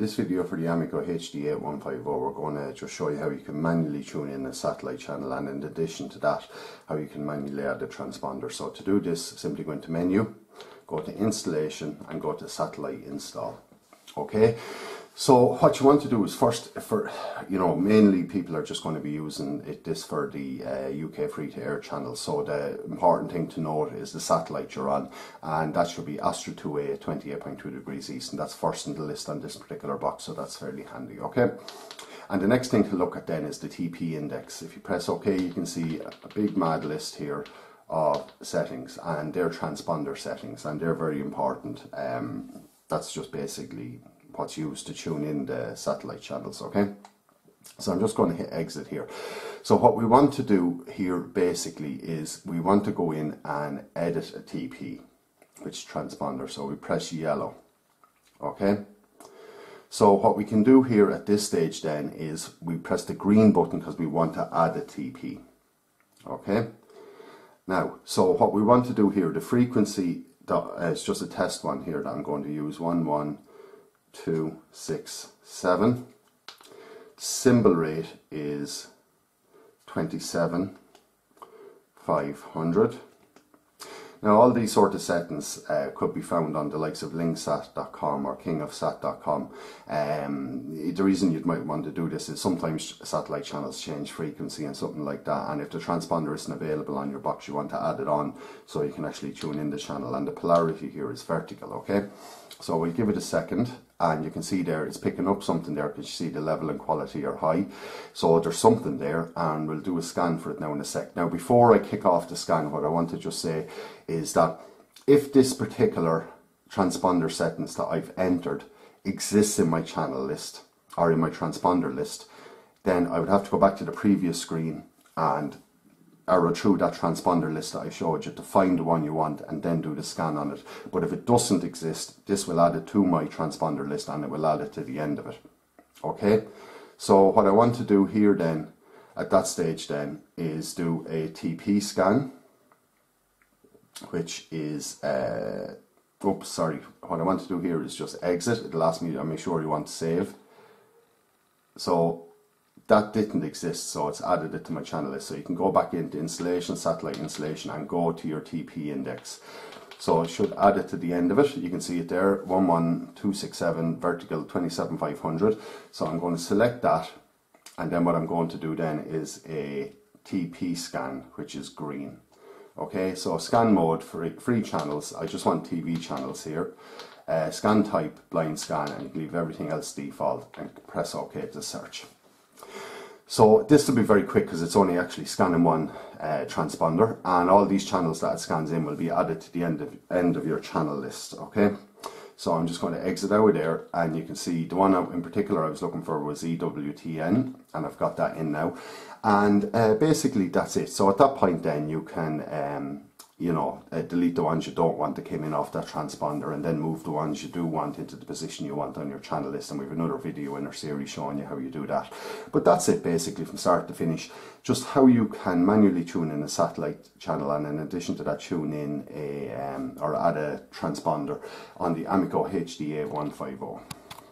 this video for the Amiko HD8150 we're going to just show you how you can manually tune in a satellite channel, and in addition to that how you can manually add a transponder. So to do this, simply go into menu, go to installation and go to satellite install. Okay, so what you want to do is first, mainly people are just going to be using this for the UK free to air channel. So the important thing to note is the satellite you're on, and that should be Astra 2A 28.2 degrees east, and that's first in the list on this particular box, so that's fairly handy. Okay, and the next thing to look at then is the TP index. If you press OK, you can see a big mad list here of settings, and they're transponder settings, and they're very important. That's just basically what's used to tune in the satellite channels. Okay, so I'm just going to hit exit here. So what we want to do here basically is we want to go in and edit a TP, which is transponder. So we press yellow. Okay, so what we can do here at this stage then is we press the green button because we want to add a TP. Okay, now so what we want to do here, the frequency, it's just a test one here that I'm going to use, 11267. Symbol rate is 27,500. Now all these sort of settings could be found on the likes of linksat.com or kingofsat.com. The reason you might want to do this is sometimes satellite channels change frequency and something like that, and if the transponder isn't available on your box, you want to add it on so you can actually tune in the channel, and the polarity here is vertical. Okay, so we'll give it a second, and you can see there it's picking up something there because you see the level and quality are high, so there's something there, and we'll do a scan for it now in a sec. Now before I kick off the scan, what I want to just say is that if this particular transponder settings that I've entered exists in my channel list or in my transponder list, then I would have to go back to the previous screen and arrow through that transponder list that I showed you to find the one you want and then do the scan on it. But if it doesn't exist, this will add it to my transponder list and it will add it to the end of it. Okay, so what I want to do here then at that stage then is do a TP scan, which is what I want to do here is just exit. It'll ask me to make sure you want to save. So that didn't exist, so it's added it to my channel list. So you can go back into installation, satellite installation, and go to your TP index. So it should add it to the end of it. You can see it there, 11267 vertical 27,500. So I'm going to select that, and then what I'm going to do then is a TP scan, which is green. Okay, so scan mode for free channels, I just want TV channels here. Scan type, blind scan, and you can leave everything else default and press OK to search. So this will be very quick because it's only actually scanning one transponder, and all these channels that it scans in will be added to the end of your channel list. Okay, so I'm just going to exit out of there, and you can see the one in particular I was looking for was EWTN, and I've got that in now. And basically that's it. So at that point then you can delete the ones you don't want that came in off that transponder, and then move the ones you do want into the position you want on your channel list, and we have another video in our series showing you how you do that. But that's it basically from start to finish, just how you can manually tune in a satellite channel, and in addition to that tune in or add a transponder on the Amiko HD8150.